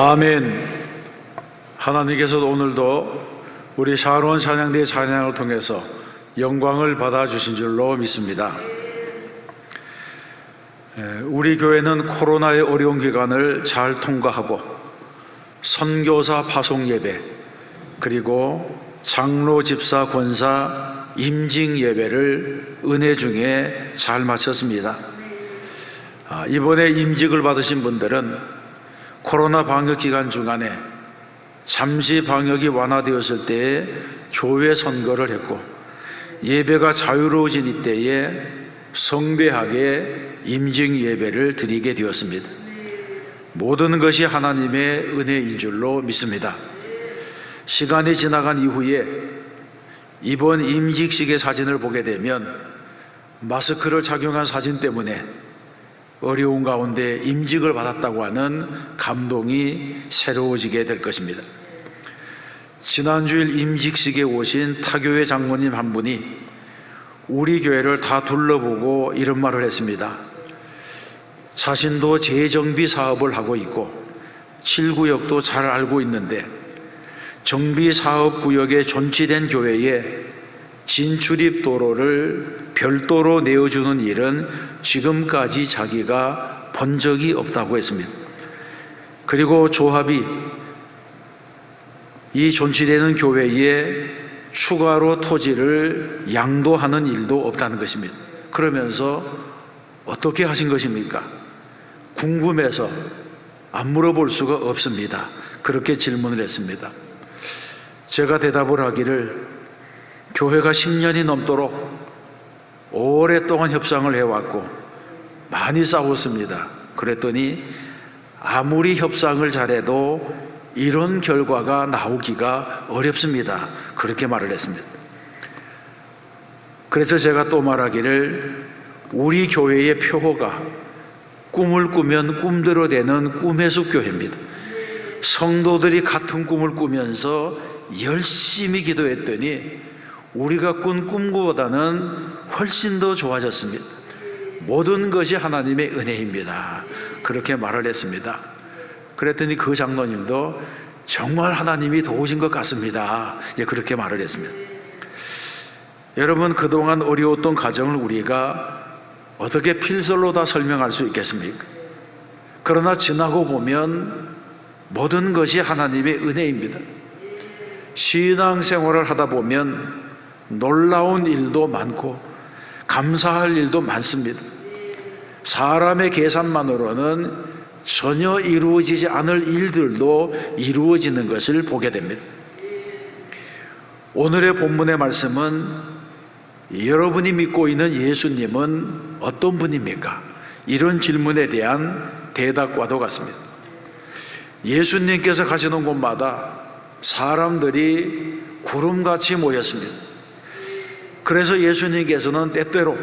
아멘. 하나님께서 오늘도 우리 샤론 찬양대의 찬양을 통해서 영광을 받아주신 줄로 믿습니다. 우리 교회는 코로나의 어려운 기간을 잘 통과하고 선교사 파송 예배, 그리고 장로, 집사, 권사, 임직 예배를 은혜 중에 잘 마쳤습니다. 이번에 임직을 받으신 분들은 코로나 방역 기간 중간에 잠시 방역이 완화되었을 때에 교회 선거를 했고, 예배가 자유로워진 이때에 성대하게 임직 예배를 드리게 되었습니다. 모든 것이 하나님의 은혜인 줄로 믿습니다. 시간이 지나간 이후에 이번 임직식의 사진을 보게 되면 마스크를 착용한 사진 때문에 어려운 가운데 임직을 받았다고 하는 감동이 새로워지게 될 것입니다. 지난주일 임직식에 오신 타교회 장로님 한 분이 우리 교회를 다 둘러보고 이런 말을 했습니다. 자신도 재정비 사업을 하고 있고 7구역도 잘 알고 있는데 정비 사업 구역에 존치된 교회에 진출입 도로를 별도로 내어주는 일은 지금까지 자기가 본 적이 없다고 했습니다. 그리고 조합이 이 존치되는 교회에 추가로 토지를 양도하는 일도 없다는 것입니다. 그러면서 어떻게 하신 것입니까? 궁금해서 안 물어볼 수가 없습니다. 그렇게 질문을 했습니다. 제가 대답을 하기를, 교회가 10년이 넘도록 오랫동안 협상을 해왔고 많이 싸웠습니다. 그랬더니 아무리 협상을 잘해도 이런 결과가 나오기가 어렵습니다. 그렇게 말을 했습니다. 그래서 제가 또 말하기를, 우리 교회의 표어가 꿈을 꾸면 꿈대로 되는 꿈의 숲 교회입니다. 성도들이 같은 꿈을 꾸면서 열심히 기도했더니 우리가 꾼 꿈보다는 훨씬 더 좋아졌습니다. 모든 것이 하나님의 은혜입니다. 그렇게 말을 했습니다. 그랬더니 그 장로님도 정말 하나님이 도우신 것 같습니다. 그렇게 말을 했습니다. 여러분, 그동안 어려웠던 가정을 우리가 어떻게 필설로 다 설명할 수 있겠습니까? 그러나 지나고 보면 모든 것이 하나님의 은혜입니다. 신앙생활을 하다 보면 놀라운 일도 많고 감사할 일도 많습니다. 사람의 계산만으로는 전혀 이루어지지 않을 일들도 이루어지는 것을 보게 됩니다. 오늘의 본문의 말씀은 여러분이 믿고 있는 예수님은 어떤 분입니까? 이런 질문에 대한 대답과도 같습니다. 예수님께서 가시는 곳마다 사람들이 구름같이 모였습니다. 그래서 예수님께서는 때때로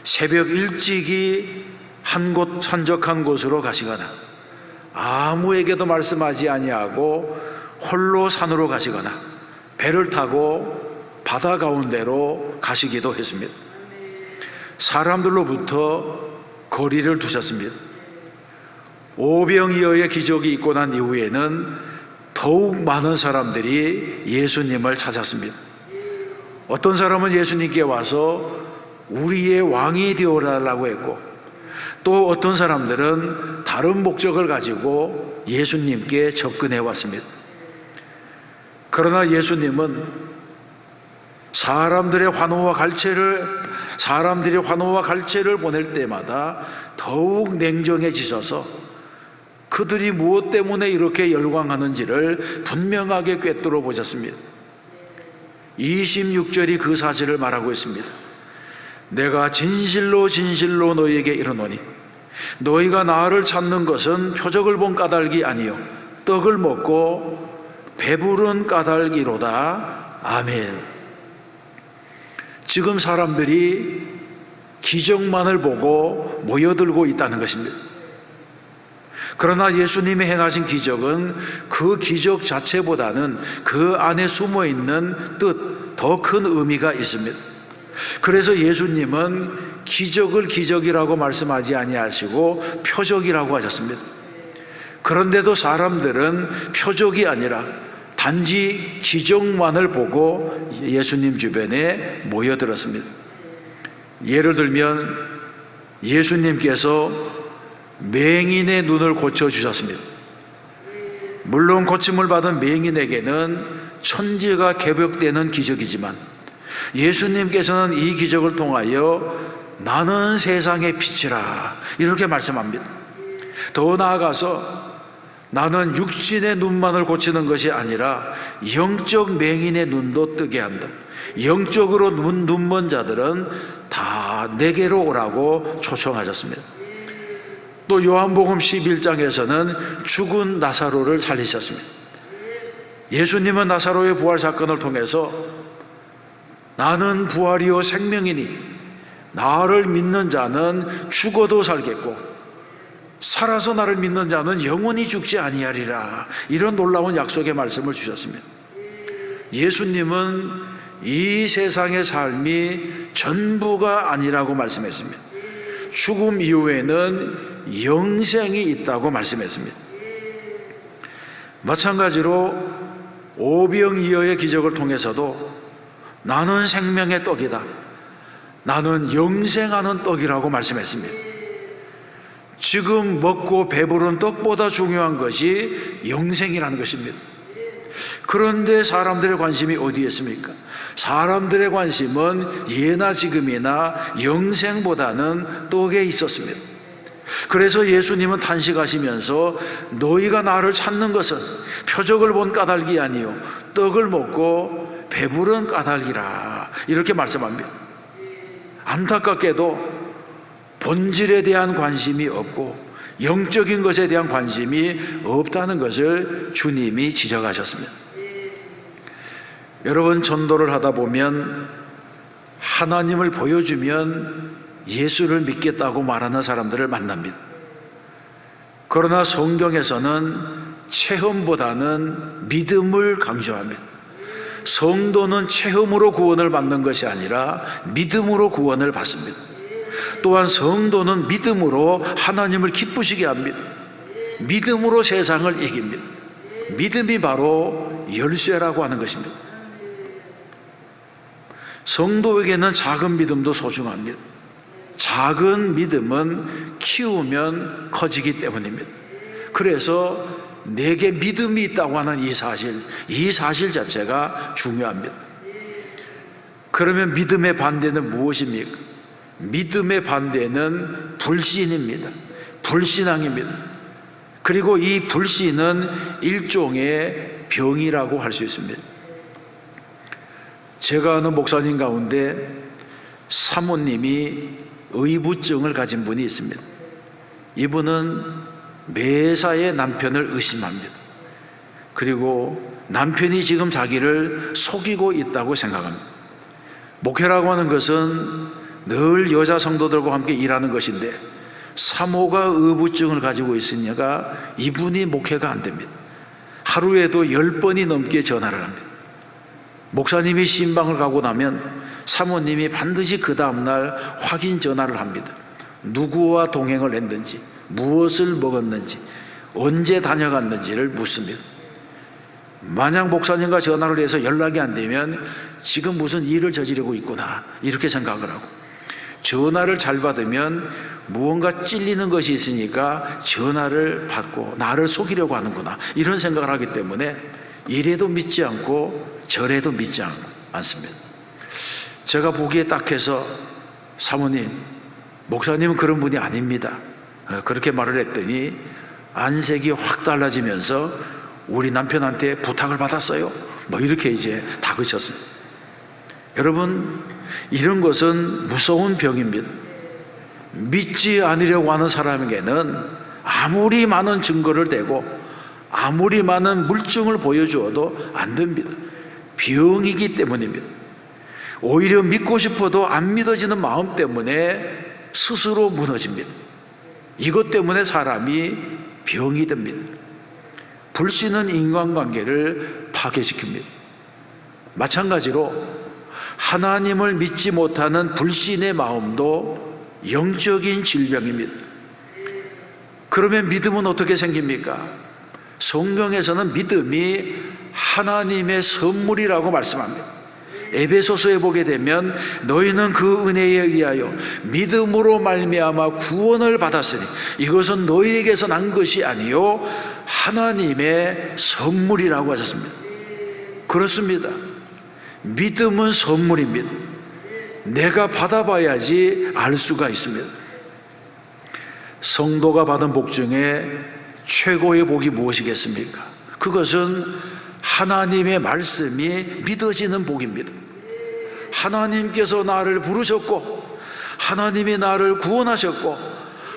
새벽 일찍이 한 곳 한적한 곳으로 가시거나 아무에게도 말씀하지 아니하고 홀로 산으로 가시거나 배를 타고 바다 가운데로 가시기도 했습니다. 사람들로부터 거리를 두셨습니다. 오병이어의 기적이 있고 난 이후에는 더욱 많은 사람들이 예수님을 찾았습니다. 어떤 사람은 예수님께 와서 우리의 왕이 되어달라고 했고, 또 어떤 사람들은 다른 목적을 가지고 예수님께 접근해 왔습니다. 그러나 예수님은 사람들이 환호와 갈채를 보낼 때마다 더욱 냉정해지셔서 그들이 무엇 때문에 이렇게 열광하는지를 분명하게 꿰뚫어 보셨습니다. 26절이 그 사실을 말하고 있습니다. 내가 진실로 진실로 너희에게 이르노니 너희가 나를 찾는 것은 표적을 본 까닭이 아니요 떡을 먹고 배부른 까닭이로다. 아멘. 지금 사람들이 기적만을 보고 모여들고 있다는 것입니다. 그러나 예수님이 행하신 기적은 그 기적 자체보다는 그 안에 숨어있는 뜻, 더 큰 의미가 있습니다. 그래서 예수님은 기적을 기적이라고 말씀하지 아니하시고 표적이라고 하셨습니다. 그런데도 사람들은 표적이 아니라 단지 기적만을 보고 예수님 주변에 모여들었습니다. 예를 들면 예수님께서 맹인의 눈을 고쳐주셨습니다. 물론 고침을 받은 맹인에게는 천지가 개벽되는 기적이지만 예수님께서는 이 기적을 통하여 나는 세상의 빛이라 이렇게 말씀합니다. 더 나아가서 나는 육신의 눈만을 고치는 것이 아니라 영적 맹인의 눈도 뜨게 한다. 영적으로 눈먼 자들은 다 내게로 오라고 초청하셨습니다. 또 요한복음 11장에서는 죽은 나사로를 살리셨습니다. 예수님은 나사로의 부활 사건을 통해서 나는 부활이요 생명이니 나를 믿는 자는 죽어도 살겠고 살아서 나를 믿는 자는 영원히 죽지 아니하리라, 이런 놀라운 약속의 말씀을 주셨습니다. 예수님은 이 세상의 삶이 전부가 아니라고 말씀했습니다. 죽음 이후에는 영생이 있다고 말씀했습니다. 마찬가지로 오병이어의 기적을 통해서도 나는 생명의 떡이다, 나는 영생하는 떡이라고 말씀했습니다. 지금 먹고 배부른 떡보다 중요한 것이 영생이라는 것입니다. 그런데 사람들의 관심이 어디에 있습니까? 사람들의 관심은 예나 지금이나 영생보다는 떡에 있었습니다. 그래서 예수님은 탄식하시면서 너희가 나를 찾는 것은 표적을 본 까닭이 아니요 떡을 먹고 배부른 까닭이라, 이렇게 말씀합니다. 안타깝게도 본질에 대한 관심이 없고 영적인 것에 대한 관심이 없다는 것을 주님이 지적하셨습니다. 여러분, 전도를 하다 보면 하나님을 보여주면 예수를 믿겠다고 말하는 사람들을 만납니다. 그러나 성경에서는 체험보다는 믿음을 강조합니다. 성도는 체험으로 구원을 받는 것이 아니라 믿음으로 구원을 받습니다. 또한 성도는 믿음으로 하나님을 기쁘시게 합니다. 믿음으로 세상을 이깁니다. 믿음이 바로 열쇠라고 하는 것입니다. 성도에게는 작은 믿음도 소중합니다. 작은 믿음은 키우면 커지기 때문입니다. 그래서 내게 믿음이 있다고 하는 이 사실 자체가 중요합니다. 그러면 믿음의 반대는 무엇입니까? 믿음의 반대는 불신입니다. 불신앙입니다. 그리고 이 불신은 일종의 병이라고 할 수 있습니다. 제가 아는 목사님 가운데 사모님이 의부증을 가진 분이 있습니다. 이분은 매사에 남편을 의심합니다. 그리고 남편이 지금 자기를 속이고 있다고 생각합니다. 목회라고 하는 것은 늘 여자 성도들과 함께 일하는 것인데 사모가 의부증을 가지고 있으니까 이분이 목회가 안 됩니다. 하루에도 10번이 넘게 전화를 합니다. 목사님이 신방을 가고 나면 사모님이 반드시 그 다음날 확인 전화를 합니다. 누구와 동행을 했는지, 무엇을 먹었는지, 언제 다녀갔는지를 묻습니다. 만약 목사님과 전화를 해서 연락이 안 되면 지금 무슨 일을 저지르고 있구나, 이렇게 생각을 하고, 전화를 잘 받으면 무언가 찔리는 것이 있으니까 전화를 받고 나를 속이려고 하는구나, 이런 생각을 하기 때문에 이래도 믿지 않고 저래도 믿지 않습니다. 제가 보기에 딱해서 사모님, 목사님은 그런 분이 아닙니다, 그렇게 말을 했더니 안색이 확 달라지면서 우리 남편한테 부탁을 받았어요, 뭐 이렇게 이제 다그쳤습니다. 여러분, 이런 것은 무서운 병입니다. 믿지 않으려고 하는 사람에게는 아무리 많은 증거를 대고 아무리 많은 물증을 보여주어도 안 됩니다. 병이기 때문입니다. 오히려 믿고 싶어도 안 믿어지는 마음 때문에 스스로 무너집니다. 이것 때문에 사람이 병이 됩니다. 불신은 인간관계를 파괴시킵니다. 마찬가지로 하나님을 믿지 못하는 불신의 마음도 영적인 질병입니다. 그러면 믿음은 어떻게 생깁니까? 성경에서는 믿음이 하나님의 선물이라고 말씀합니다. 에베소서에 보게 되면 너희는 그 은혜에 의하여 믿음으로 말미암아 구원을 받았으니 이것은 너희에게서 난 것이 아니요 하나님의 선물이라고 하셨습니다. 그렇습니다. 믿음은 선물입니다. 내가 받아봐야지 알 수가 있습니다. 성도가 받은 복 중에 최고의 복이 무엇이겠습니까? 그것은 하나님의 말씀이 믿어지는 복입니다. 하나님께서 나를 부르셨고 하나님이 나를 구원하셨고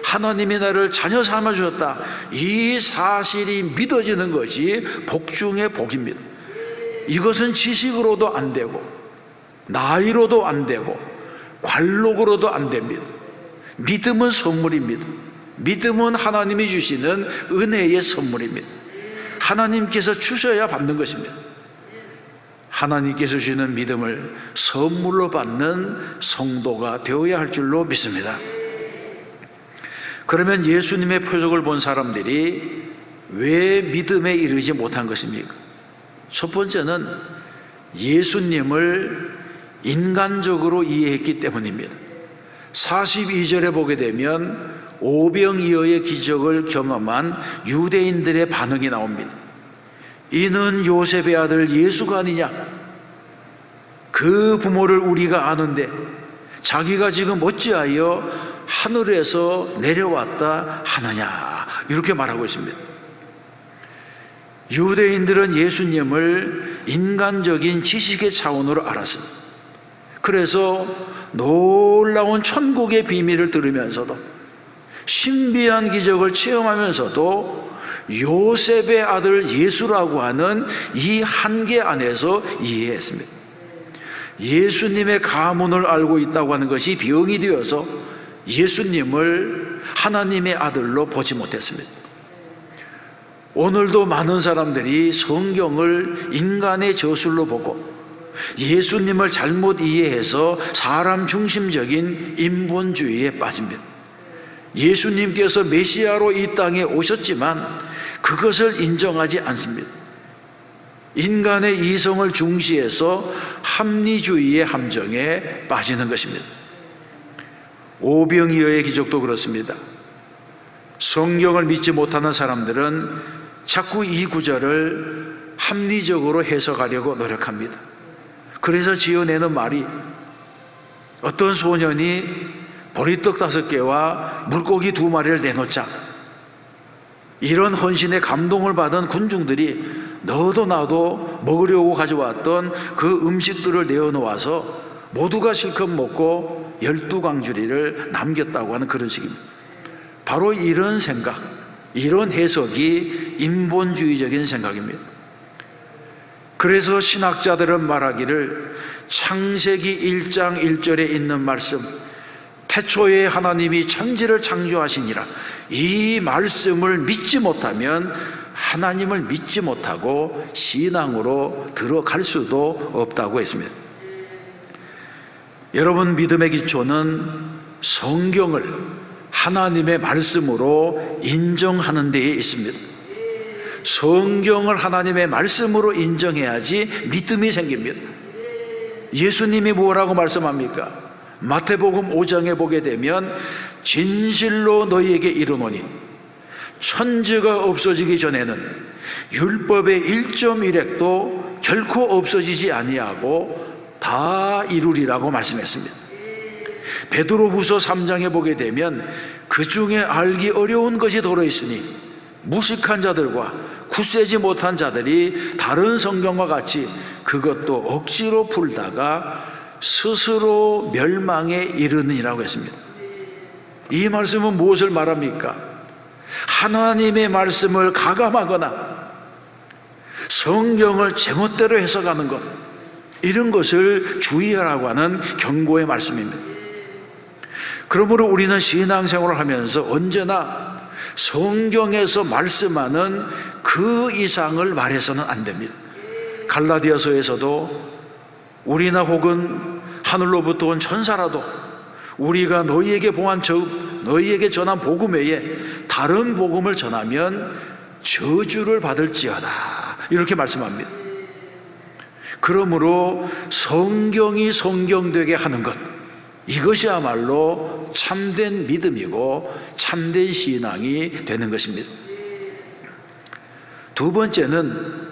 하나님이 나를 자녀 삼아주셨다, 이 사실이 믿어지는 것이 복 중의 복입니다. 이것은 지식으로도 안 되고 나이로도 안 되고 관록으로도 안 됩니다. 믿음은 선물입니다. 믿음은 하나님이 주시는 은혜의 선물입니다. 하나님께서 주셔야 받는 것입니다. 하나님께서 주시는 믿음을 선물로 받는 성도가 되어야 할 줄로 믿습니다. 그러면 예수님의 표적을 본 사람들이 왜 믿음에 이르지 못한 것입니까? 첫 번째는 예수님을 인간적으로 이해했기 때문입니다. 42절에 보게 되면 오병이어의 기적을 경험한 유대인들의 반응이 나옵니다. 이는 요셉의 아들 예수가 아니냐? 그 부모를 우리가 아는데 자기가 지금 어찌하여 하늘에서 내려왔다 하느냐? 이렇게 말하고 있습니다. 유대인들은 예수님을 인간적인 지식의 차원으로 알았습니다. 그래서 놀라운 천국의 비밀을 들으면서도 신비한 기적을 체험하면서도 요셉의 아들 예수라고 하는 이 한계 안에서 이해했습니다. 예수님의 가문을 알고 있다고 하는 것이 병이 되어서 예수님을 하나님의 아들로 보지 못했습니다. 오늘도 많은 사람들이 성경을 인간의 저술로 보고 예수님을 잘못 이해해서 사람 중심적인 인본주의에 빠집니다. 예수님께서 메시아로 이 땅에 오셨지만 그것을 인정하지 않습니다. 인간의 이성을 중시해서 합리주의의 함정에 빠지는 것입니다. 오병이어의 기적도 그렇습니다. 성경을 믿지 못하는 사람들은 자꾸 이 구절을 합리적으로 해석하려고 노력합니다. 그래서 지어내는 말이 어떤 소년이 보리떡 5개와 물고기 2마리를 내놓자, 이런 헌신에 감동을 받은 군중들이 너도 나도 먹으려고 가져왔던 그 음식들을 내어놓아서 모두가 실컷 먹고 12광주리를 남겼다고 하는 그런 식입니다. 바로 이런 생각, 이런 해석이 인본주의적인 생각입니다. 그래서 신학자들은 말하기를 창세기 1장 1절에 있는 말씀, 태초에 하나님이 천지를 창조하시니라, 이 말씀을 믿지 못하면 하나님을 믿지 못하고 신앙으로 들어갈 수도 없다고 했습니다. 여러분, 믿음의 기초는 성경을 하나님의 말씀으로 인정하는 데에 있습니다. 성경을 하나님의 말씀으로 인정해야지 믿음이 생깁니다. 예수님이 뭐라고 말씀합니까? 마태복음 5장에 보게 되면 진실로 너희에게 이르노니 천지가 없어지기 전에는 율법의 1.1획도 결코 없어지지 아니하고 다 이루리라고 말씀했습니다. 베드로후서 3장에 보게 되면 그 중에 알기 어려운 것이 들어있으니 무식한 자들과 굳세지 못한 자들이 다른 성경과 같이 그것도 억지로 풀다가 스스로 멸망에 이르느니라고 했습니다. 이 말씀은 무엇을 말합니까? 하나님의 말씀을 가감하거나 성경을 제멋대로 해석하는 것, 이런 것을 주의하라고 하는 경고의 말씀입니다. 그러므로 우리는 신앙생활을 하면서 언제나 성경에서 말씀하는 그 이상을 말해서는 안 됩니다. 갈라디아서에서도 우리나 혹은 하늘로부터 온 천사라도 우리가 너희에게 전한 복음 외에 다른 복음을 전하면 저주를 받을지어다, 이렇게 말씀합니다. 그러므로 성경이 성경되게 하는 것, 이것이야말로 참된 믿음이고 참된 신앙이 되는 것입니다. 두 번째는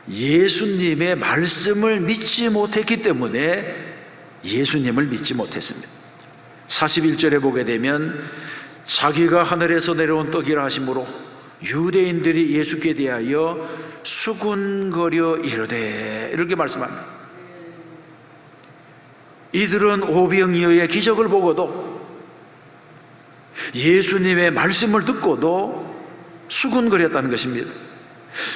예수님의 말씀을 믿지 못했기 때문에 예수님을 믿지 못했습니다. 41절에 보게 되면 자기가 하늘에서 내려온 떡이라 하심으로 유대인들이 예수께 대하여 수군거려 이르되, 이렇게 말씀합니다. 이들은 오병이어의 기적을 보고도, 예수님의 말씀을 듣고도 수군거렸다는 것입니다.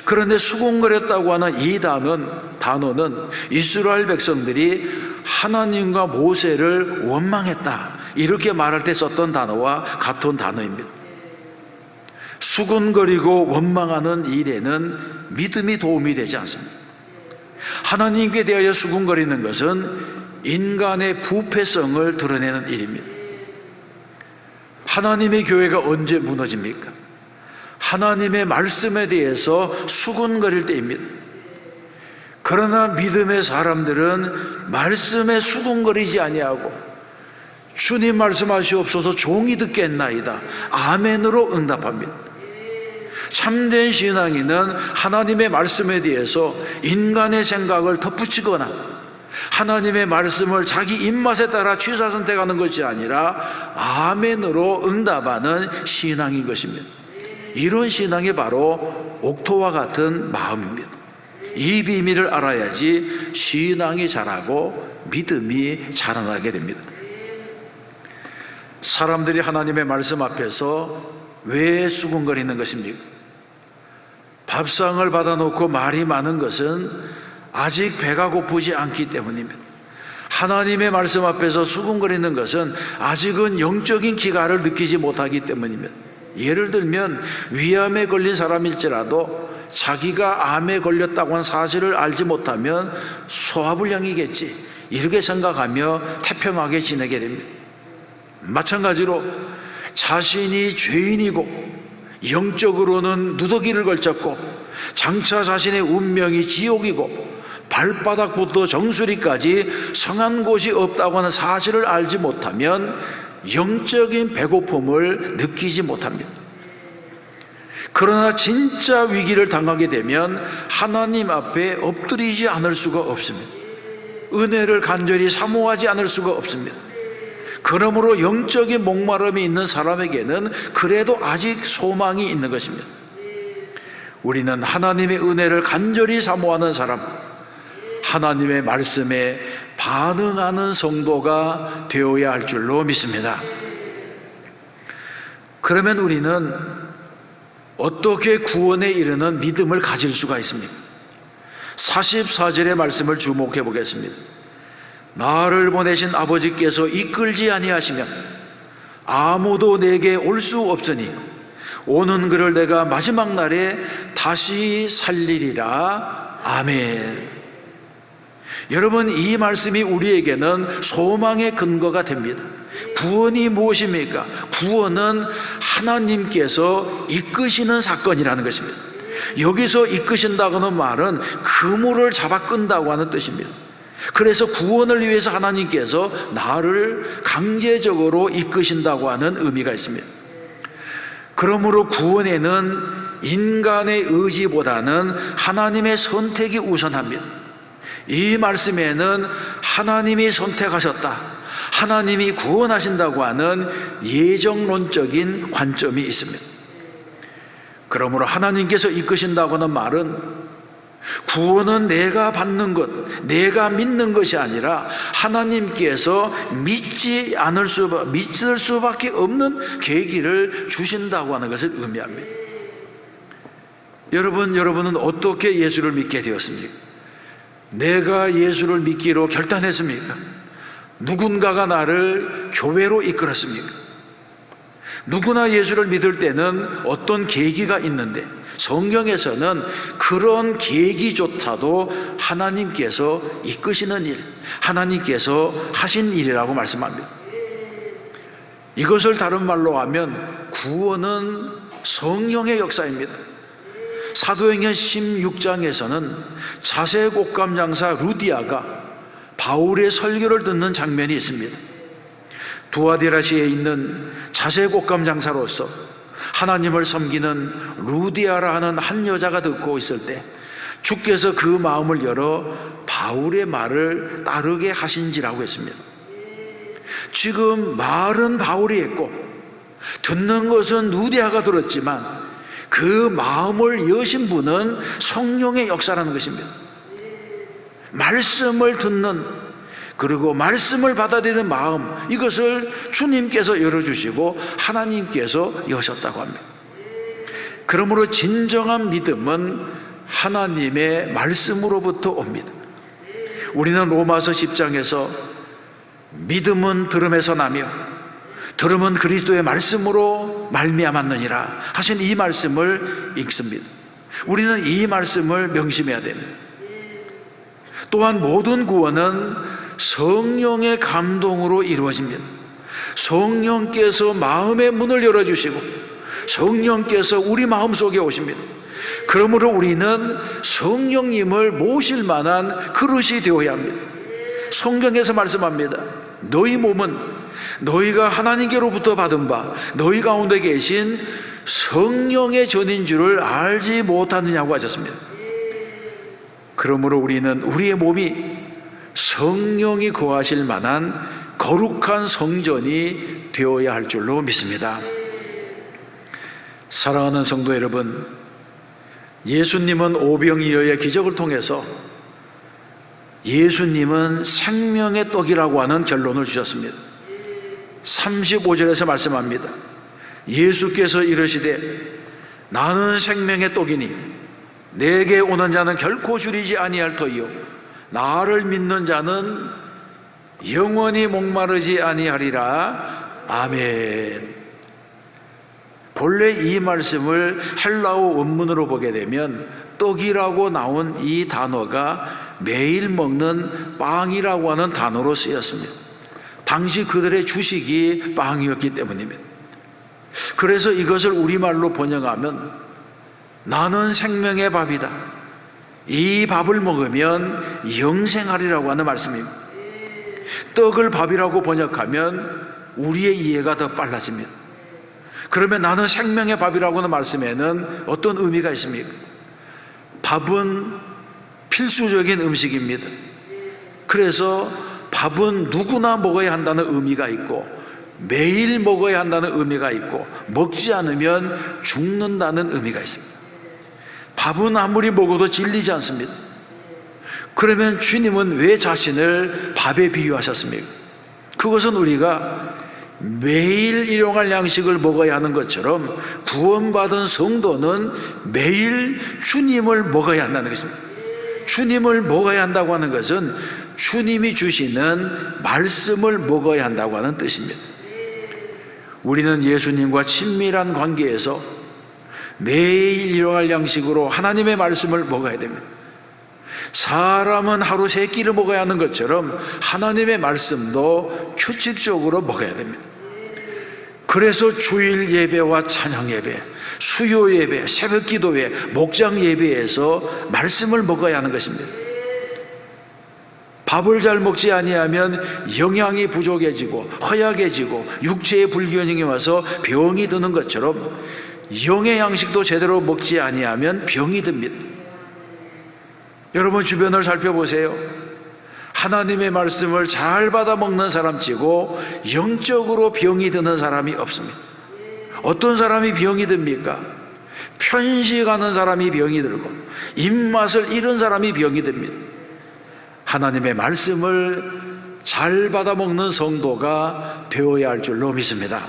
그런데 수군거렸다고 하는 이 단어는 이스라엘 백성들이 하나님과 모세를 원망했다, 이렇게 말할 때 썼던 단어와 같은 단어입니다. 수군거리고 원망하는 일에는 믿음이 도움이 되지 않습니다. 하나님께 대하여 수군거리는 것은 인간의 부패성을 드러내는 일입니다. 하나님의 교회가 언제 무너집니까? 하나님의 말씀에 대해서 수군거릴 때입니다. 그러나 믿음의 사람들은 말씀에 수군거리지 아니하고 주님 말씀하시옵소서 종이 듣겠나이다, 아멘으로 응답합니다. 참된 신앙인은 하나님의 말씀에 대해서 인간의 생각을 덧붙이거나 하나님의 말씀을 자기 입맛에 따라 취사 선택하는 것이 아니라 아멘으로 응답하는 신앙인 것입니다. 이런 신앙이 바로 옥토와 같은 마음입니다. 이 비밀을 알아야지 신앙이 자라고 믿음이 자라나게 됩니다. 사람들이 하나님의 말씀 앞에서 왜 수군거리는 것입니까? 밥상을 받아놓고 말이 많은 것은 아직 배가 고프지 않기 때문입니다. 하나님의 말씀 앞에서 수군거리는 것은 아직은 영적인 기가를 느끼지 못하기 때문입니다. 예를 들면 위암에 걸린 사람일지라도 자기가 암에 걸렸다고 하는 사실을 알지 못하면 소화불량이겠지, 이렇게 생각하며 태평하게 지내게 됩니다. 마찬가지로 자신이 죄인이고 영적으로는 누더기를 걸쳤고 장차 자신의 운명이 지옥이고 발바닥부터 정수리까지 성한 곳이 없다고 하는 사실을 알지 못하면 영적인 배고픔을 느끼지 못합니다. 그러나 진짜 위기를 당하게 되면 하나님 앞에 엎드리지 않을 수가 없습니다. 은혜를 간절히 사모하지 않을 수가 없습니다. 그러므로 영적인 목마름이 있는 사람에게는 그래도 아직 소망이 있는 것입니다. 우리는 하나님의 은혜를 간절히 사모하는 사람, 하나님의 말씀에 반응하는 성도가 되어야 할 줄로 믿습니다. 그러면 우리는 어떻게 구원에 이르는 믿음을 가질 수가 있습니까? 44절의 말씀을 주목해 보겠습니다. 나를 보내신 아버지께서 이끌지 아니하시면 아무도 내게 올 수 없으니 오는 그를 내가 마지막 날에 다시 살리리라. 아멘. 여러분, 이 말씀이 우리에게는 소망의 근거가 됩니다. 구원이 무엇입니까? 구원은 하나님께서 이끄시는 사건이라는 것입니다. 여기서 이끄신다고는 말은 그물을 잡아 끈다고 하는 뜻입니다. 그래서 구원을 위해서 하나님께서 나를 강제적으로 이끄신다고 하는 의미가 있습니다. 그러므로 구원에는 인간의 의지보다는 하나님의 선택이 우선합니다. 이 말씀에는 하나님이 선택하셨다, 하나님이 구원하신다고 하는 예정론적인 관점이 있습니다. 그러므로 하나님께서 이끄신다고 하는 말은 구원은 내가 받는 것, 내가 믿는 것이 아니라 하나님께서 믿을 수밖에 없는 계기를 주신다고 하는 것을 의미합니다. 여러분은 어떻게 예수를 믿게 되었습니까? 내가 예수를 믿기로 결단했습니까? 누군가가 나를 교회로 이끌었습니까? 누구나 예수를 믿을 때는 어떤 계기가 있는데 성경에서는 그런 계기조차도 하나님께서 이끄시는 일, 하나님께서 하신 일이라고 말씀합니다. 이것을 다른 말로 하면 구원은 성령의 역사입니다. 사도행전 16장에서는 자색옥감 장사 루디아가 바울의 설교를 듣는 장면이 있습니다. 두아디라시에 있는 자색옥감 장사로서 하나님을 섬기는 루디아라 하는 한 여자가 듣고 있을 때 주께서 그 마음을 열어 바울의 말을 따르게 하신지라고 했습니다. 지금 말은 바울이 했고 듣는 것은 루디아가 들었지만 그 마음을 여신 분은 성령의 역사라는 것입니다. 말씀을 듣는, 그리고 말씀을 받아들이는 마음, 이것을 주님께서 열어주시고 하나님께서 여셨다고 합니다. 그러므로 진정한 믿음은 하나님의 말씀으로부터 옵니다. 우리는 로마서 10장에서 믿음은 들음에서 나며 들음은 그리스도의 말씀으로 말미암았느니라 하신 이 말씀을 읽습니다. 우리는 이 말씀을 명심해야 됩니다. 또한 모든 구원은 성령의 감동으로 이루어집니다. 성령께서 마음의 문을 열어주시고 성령께서 우리 마음속에 오십니다. 그러므로 우리는 성령님을 모실 만한 그릇이 되어야 합니다. 성경에서 말씀합니다. 너희 몸은 너희가 하나님께로부터 받은 바 너희 가운데 계신 성령의 전인 줄을 알지 못하느냐고 하셨습니다. 그러므로 우리는 우리의 몸이 성령이 거하실 만한 거룩한 성전이 되어야 할 줄로 믿습니다. 사랑하는 성도 여러분, 예수님은 오병이어의 기적을 통해서 예수님은 생명의 떡이라고 하는 결론을 주셨습니다. 35절에서 말씀합니다. 예수께서 이르시되 나는 생명의 떡이니 내게 오는 자는 결코 줄이지 아니할 터이요 나를 믿는 자는 영원히 목마르지 아니하리라. 아멘. 본래 이 말씀을 헬라어 원문으로 보게 되면 떡이라고 나온 이 단어가 매일 먹는 빵이라고 하는 단어로 쓰였습니다. 당시 그들의 주식이 빵이었기 때문입니다. 그래서 이것을 우리말로 번역하면 나는 생명의 밥이다, 이 밥을 먹으면 영생하리라고 하는 말씀입니다. 떡을 밥이라고 번역하면 우리의 이해가 더 빨라집니다. 그러면 나는 생명의 밥이라고 하는 말씀에는 어떤 의미가 있습니까? 밥은 필수적인 음식입니다. 그래서 밥은 누구나 먹어야 한다는 의미가 있고 매일 먹어야 한다는 의미가 있고 먹지 않으면 죽는다는 의미가 있습니다. 밥은 아무리 먹어도 질리지 않습니다. 그러면 주님은 왜 자신을 밥에 비유하셨습니까? 그것은 우리가 매일 일용할 양식을 먹어야 하는 것처럼 구원받은 성도는 매일 주님을 먹어야 한다는 것입니다. 주님을 먹어야 한다고 하는 것은 주님이 주시는 말씀을 먹어야 한다고 하는 뜻입니다. 우리는 예수님과 친밀한 관계에서 매일 일용할 양식으로 하나님의 말씀을 먹어야 됩니다. 사람은 하루 3끼를 먹어야 하는 것처럼 하나님의 말씀도 규칙적으로 먹어야 됩니다. 그래서 주일 예배와 찬양 예배, 수요 예배, 새벽 기도회, 목장 예배에서 말씀을 먹어야 하는 것입니다. 밥을 잘 먹지 아니하면 영양이 부족해지고 허약해지고 육체의 불균형이 와서 병이 드는 것처럼 영의 양식도 제대로 먹지 아니하면 병이 듭니다. 여러분 주변을 살펴보세요. 하나님의 말씀을 잘 받아 먹는 사람 치고 영적으로 병이 드는 사람이 없습니다. 어떤 사람이 병이 듭니까? 편식하는 사람이 병이 들고 입맛을 잃은 사람이 병이 듭니다. 하나님의 말씀을 잘 받아 먹는 성도가 되어야 할 줄로 믿습니다.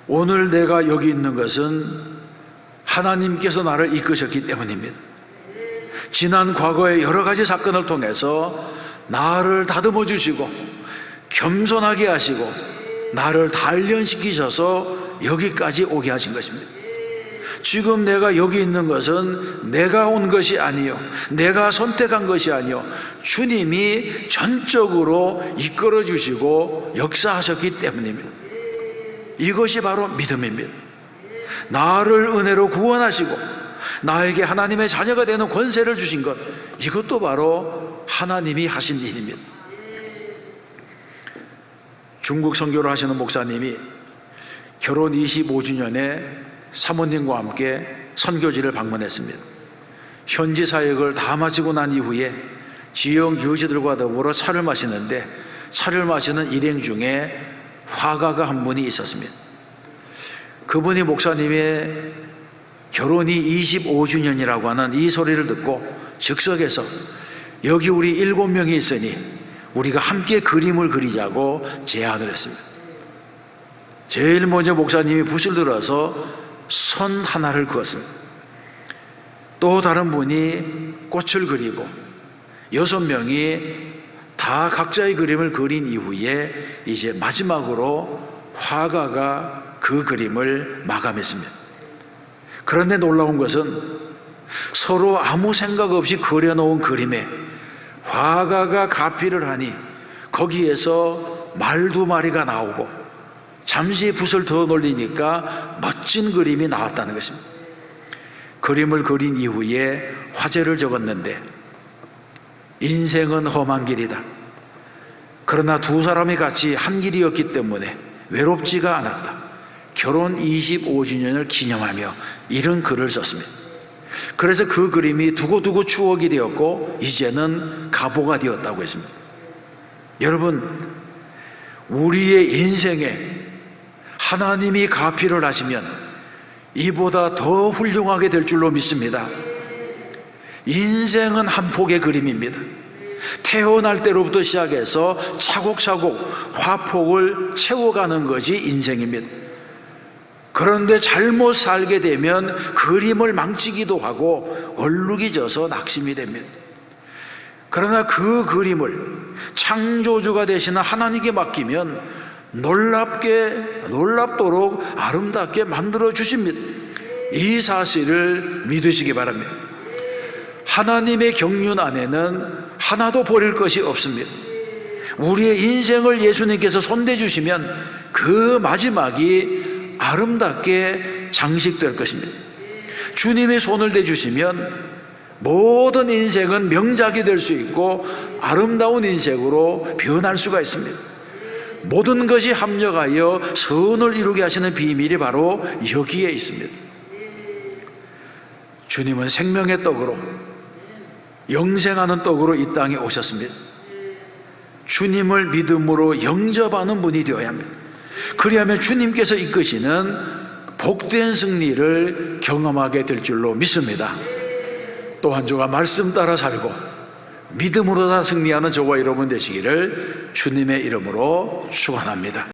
오늘 내가 여기 있는 것은 하나님께서 나를 이끄셨기 때문입니다. 지난 과거의 여러 가지 사건을 통해서 나를 다듬어 주시고 겸손하게 하시고 나를 단련시키셔서 여기까지 오게 하신 것입니다. 지금 내가 여기 있는 것은 내가 온 것이 아니요 내가 선택한 것이 아니요 주님이 전적으로 이끌어 주시고 역사하셨기 때문입니다. 이것이 바로 믿음입니다. 나를 은혜로 구원하시고 나에게 하나님의 자녀가 되는 권세를 주신 것, 이것도 바로 하나님이 하신 일입니다. 중국 선교를 하시는 목사님이 결혼 25주년에 사모님과 함께 선교지를 방문했습니다. 현지 사역을 다 마치고 난 이후에 지역 유지들과 더불어 차를 마시는데, 차를 마시는 일행 중에 화가가 한 분이 있었습니다. 그분이 목사님의 결혼이 25주년이라고 하는 이 소리를 듣고 즉석에서 여기 우리 7명이 있으니 우리가 함께 그림을 그리자고 제안을 했습니다. 제일 먼저 목사님이 붓을 들어서 선 하나를 그었습니다. 또 다른 분이 꽃을 그리고 6명이 다 각자의 그림을 그린 이후에 이제 마지막으로 화가가 그 그림을 마감했습니다. 그런데 놀라운 것은 서로 아무 생각 없이 그려놓은 그림에 화가가 가피를 하니 거기에서 말 2마리가 나오고 잠시 붓을 더 놀리니까 멋진 그림이 나왔다는 것입니다. 그림을 그린 이후에 화제를 적었는데, 인생은 험한 길이다. 그러나 두 사람이 같이 한 길이었기 때문에 외롭지가 않았다. 결혼 25주년을 기념하며 이런 글을 썼습니다. 그래서 그 그림이 두고두고 추억이 되었고 이제는 가보가 되었다고 했습니다. 여러분, 우리의 인생에 하나님이 가피를 하시면 이보다 더 훌륭하게 될 줄로 믿습니다. 인생은 한 폭의 그림입니다. 태어날 때로부터 시작해서 차곡차곡 화폭을 채워가는 것이 인생입니다. 그런데 잘못 살게 되면 그림을 망치기도 하고 얼룩이 져서 낙심이 됩니다. 그러나 그 그림을 창조주가 되시는 하나님께 맡기면 놀랍도록 아름답게 만들어 주십니다. 이 사실을 믿으시기 바랍니다. 하나님의 경륜 안에는 하나도 버릴 것이 없습니다. 우리의 인생을 예수님께서 손대 주시면 그 마지막이 아름답게 장식될 것입니다. 주님의 손을 대주시면 모든 인생은 명작이 될 수 있고 아름다운 인생으로 변할 수가 있습니다. 모든 것이 합력하여 선을 이루게 하시는 비밀이 바로 여기에 있습니다. 주님은 생명의 떡으로, 영생하는 떡으로 이 땅에 오셨습니다. 주님을 믿음으로 영접하는 분이 되어야 합니다. 그리하면 주님께서 이끄시는 복된 승리를 경험하게 될 줄로 믿습니다. 또 한 주가 말씀 따라 살고 믿음으로 다 승리하는 저와 여러분 되시기를 주님의 이름으로 축원합니다.